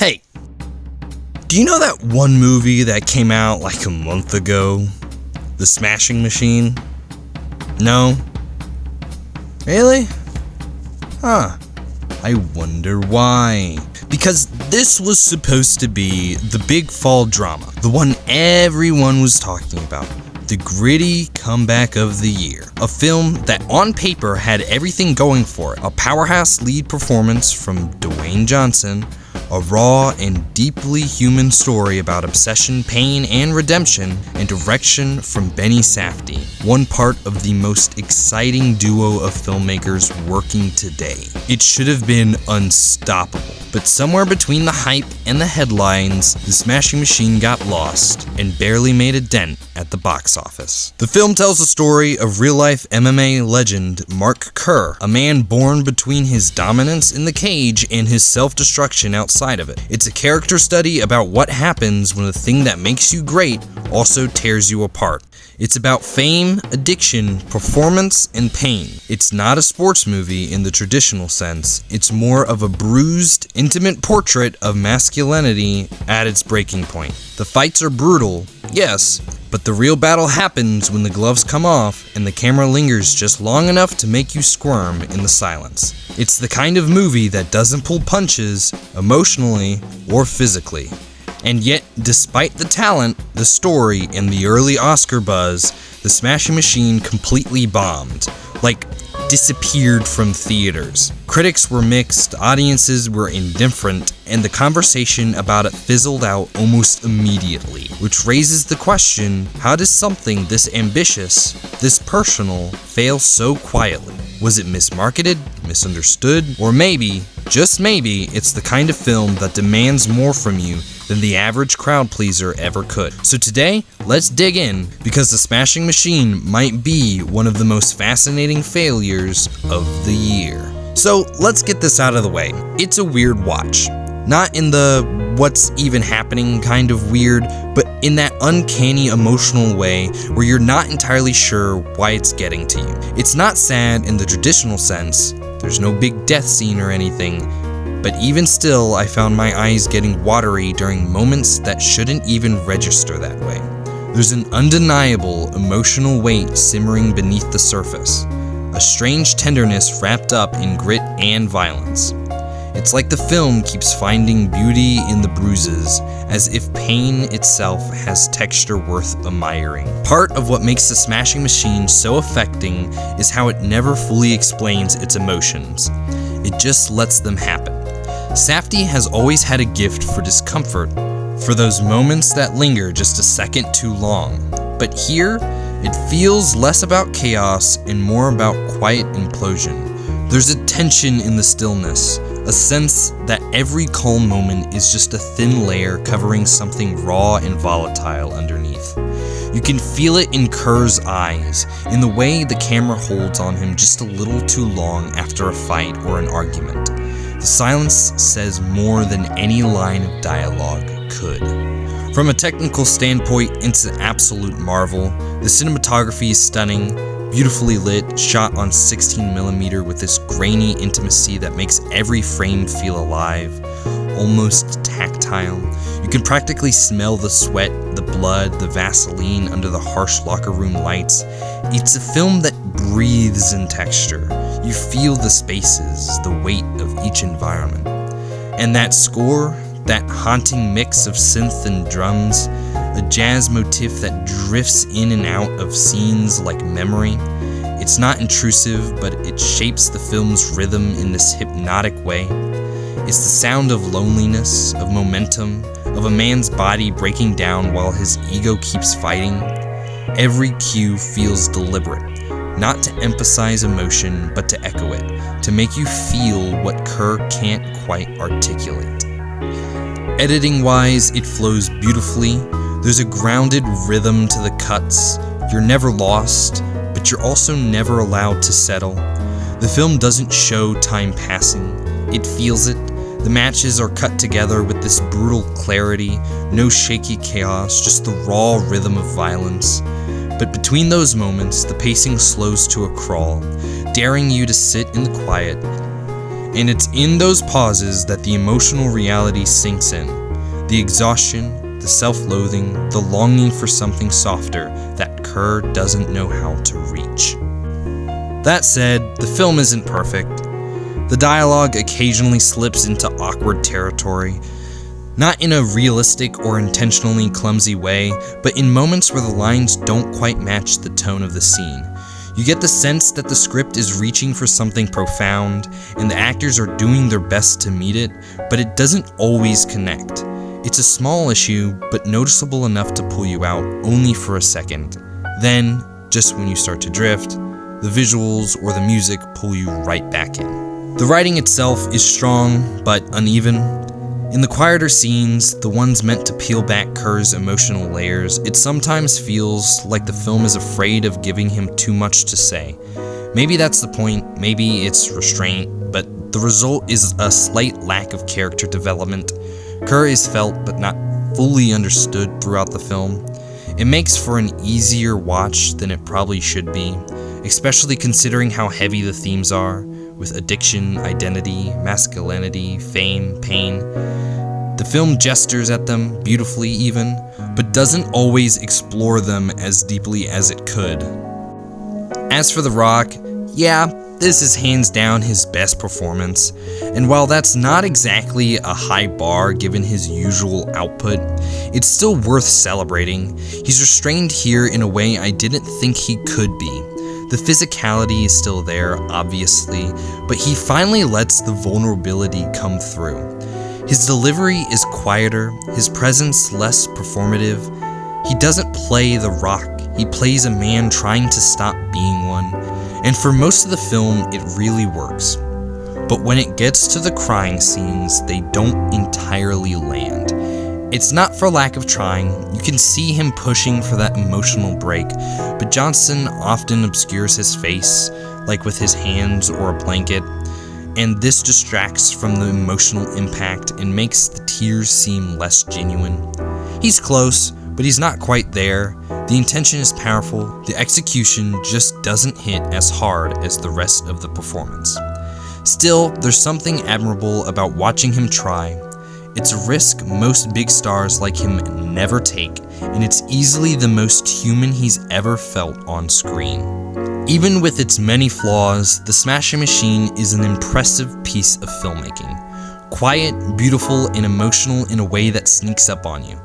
Hey, do you know that one movie that came out like a month ago? The Smashing Machine? No? Really? Huh. I wonder why. Because this was supposed to be the big fall drama, the one everyone was talking about. The gritty comeback of the year. A film that on paper had everything going for it. A powerhouse lead performance from Dwayne Johnson, a raw and deeply human story about obsession, pain, and redemption, and direction from Benny Safdie, one part of the most exciting duo of filmmakers working today. It should have been unstoppable, but somewhere between the hype and the headlines, The Smashing Machine got lost and barely made a dent at the box office. The film tells the story of real-life MMA legend Mark Kerr, a man born between his dominance in the cage and his self-destruction outside of it. It's a character study about what happens when the thing that makes you great also tears you apart. It's about fame, addiction, performance, and pain. It's not a sports movie in the traditional sense. It's more of a bruised, intimate portrait of masculinity at its breaking point. The fights are brutal, yes, but the real battle happens when the gloves come off and the camera lingers just long enough to make you squirm in the silence. It's the kind of movie that doesn't pull punches, emotionally or physically. And yet, despite the talent, the story, and the early Oscar buzz, The Smashing Machine completely bombed. Like, disappeared from theaters. Critics were mixed, audiences were indifferent, and the conversation about it fizzled out almost immediately. Which raises the question, how does something this ambitious, this personal, fail so quietly? Was it mismarketed, misunderstood, or maybe, just maybe, it's the kind of film that demands more from you than the average crowd pleaser ever could. So today, let's dig in, because The Smashing Machine might be one of the most fascinating failures of the year. So let's get this out of the way. It's a weird watch. Not in the what's even happening kind of weird, but in that uncanny emotional way where you're not entirely sure why it's getting to you. It's not sad in the traditional sense, there's no big death scene or anything, but even still, I found my eyes getting watery during moments that shouldn't even register that way. There's an undeniable emotional weight simmering beneath the surface, a strange tenderness wrapped up in grit and violence. It's like the film keeps finding beauty in the bruises, as if pain itself has texture worth admiring. Part of what makes The Smashing Machine so affecting is how it never fully explains its emotions. It just lets them happen. Safdie has always had a gift for discomfort, for those moments that linger just a second too long. But here, it feels less about chaos and more about quiet implosion. There's a tension in the stillness, a sense that every calm moment is just a thin layer covering something raw and volatile underneath. You can feel it in Kerr's eyes, in the way the camera holds on him just a little too long after a fight or an argument. The silence says more than any line of dialogue could. From a technical standpoint, it's an absolute marvel. The cinematography is stunning, beautifully lit, shot on 16mm with this grainy intimacy that makes every frame feel alive, almost tactile. You can practically smell the sweat, the blood, the Vaseline under the harsh locker room lights. It's a film that breathes in texture. You feel the spaces, the weight of each environment. And that score, that haunting mix of synth and drums, a jazz motif that drifts in and out of scenes like memory. It's not intrusive, but it shapes the film's rhythm in this hypnotic way. It's the sound of loneliness, of momentum, of a man's body breaking down while his ego keeps fighting. Every cue feels deliberate, not to emphasize emotion, but to echo it, to make you feel what Kerr can't quite articulate. Editing-wise, it flows beautifully. There's a grounded rhythm to the cuts. You're never lost, but you're also never allowed to settle. The film doesn't show time passing. It feels it. The matches are cut together with this brutal clarity, no shaky chaos, just the raw rhythm of violence. But between those moments, the pacing slows to a crawl, daring you to sit in the quiet And it's in those pauses that the emotional reality sinks in. The exhaustion, the self-loathing, the longing for something softer that Kerr doesn't know how to reach. That said, the film isn't perfect. The dialogue occasionally slips into awkward territory, not in a realistic or intentionally clumsy way, but in moments where the lines don't quite match the tone of the scene. You get the sense that the script is reaching for something profound, and the actors are doing their best to meet it, but it doesn't always connect. It's a small issue, but noticeable enough to pull you out only for a second. Then, just when you start to drift, the visuals or the music pull you right back in. The writing itself is strong, but uneven. In the quieter scenes, the ones meant to peel back Kerr's emotional layers, it sometimes feels like the film is afraid of giving him too much to say. Maybe that's the point, maybe it's restraint, but the result is a slight lack of character development. Kerr is felt but not fully understood throughout the film. It makes for an easier watch than it probably should be, especially considering how heavy the themes are, with addiction, identity, masculinity, fame, pain. The film gestures at them, beautifully even, but doesn't always explore them as deeply as it could. As for The Rock, yeah, this is hands down his best performance, and while that's not exactly a high bar given his usual output, it's still worth celebrating. He's restrained here in a way I didn't think he could be. The physicality is still there, obviously, but he finally lets the vulnerability come through. His delivery is quieter, his presence less performative. He doesn't play The Rock, he plays a man trying to stop being one, and for most of the film it really works. But when it gets to the crying scenes, they don't entirely land. It's not for lack of trying, you can see him pushing for that emotional break, but Johnson often obscures his face, like with his hands or a blanket, and this distracts from the emotional impact and makes the tears seem less genuine. He's close, but he's not quite there. The intention is powerful, the execution just doesn't hit as hard as the rest of the performance. Still, there's something admirable about watching him try. It's a risk most big stars like him never take, and it's easily the most human he's ever felt on screen. Even with its many flaws, The Smashing Machine is an impressive piece of filmmaking. Quiet, beautiful, and emotional in a way that sneaks up on you.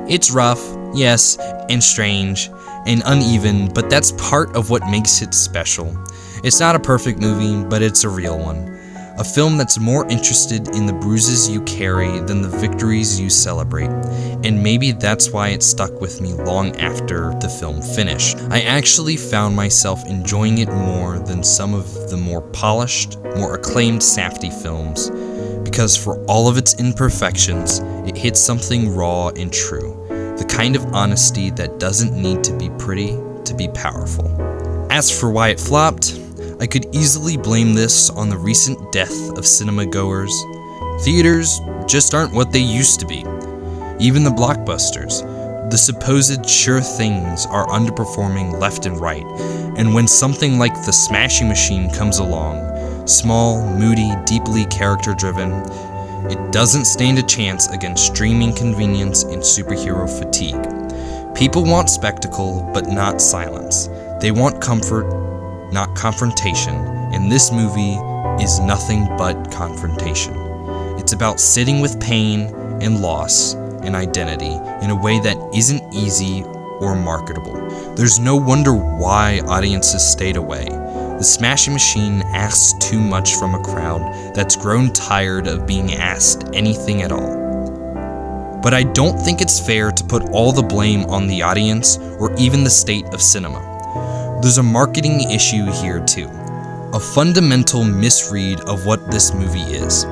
It's rough, yes, and strange, and uneven, but that's part of what makes it special. It's not a perfect movie, but it's a real one. A film that's more interested in the bruises you carry than the victories you celebrate, and maybe that's why it stuck with me long after the film finished. I actually found myself enjoying it more than some of the more polished, more acclaimed Safdie films, because for all of its imperfections, it hits something raw and true, the kind of honesty that doesn't need to be pretty to be powerful. As for why it flopped, I could easily blame this on the recent death of cinema goers. Theaters just aren't what they used to be. Even the blockbusters, the supposed sure things, are underperforming left and right, and when something like The Smashing Machine comes along, small, moody, deeply character-driven, it doesn't stand a chance against streaming convenience and superhero fatigue. People want spectacle, but not silence. They want comfort, not confrontation, and this movie is nothing but confrontation. It's about sitting with pain and loss and identity in a way that isn't easy or marketable. There's no wonder why audiences stayed away. The Smashing Machine asks too much from a crowd that's grown tired of being asked anything at all. But I don't think it's fair to put all the blame on the audience or even the state of cinema. There's a marketing issue here too, a fundamental misread of what this movie is.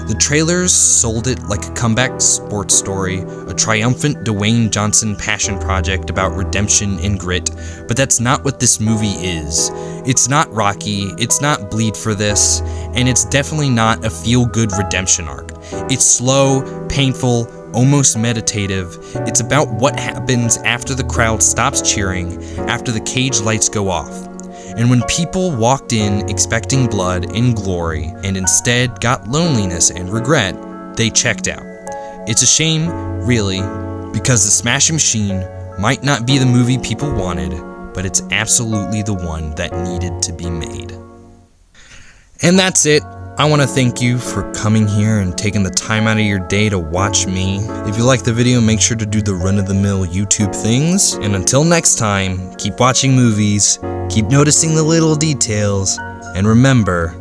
The trailers sold it like a comeback sports story, a triumphant Dwayne Johnson passion project about redemption and grit, but that's not what this movie is. It's not Rocky, it's not Bleed for This, and it's definitely not a feel-good redemption arc. It's slow, painful, almost meditative. It's about what happens after the crowd stops cheering, after the cage lights go off. And when people walked in expecting blood and glory and instead got loneliness and regret, they checked out. It's a shame, really, because The Smashing Machine might not be the movie people wanted, but it's absolutely the one that needed to be made. And that's it. I want to thank you for coming here and taking the time out of your day to watch me. If you like the video, make sure to do the run-of-the-mill YouTube things. And until next time, keep watching movies, keep noticing the little details, and remember...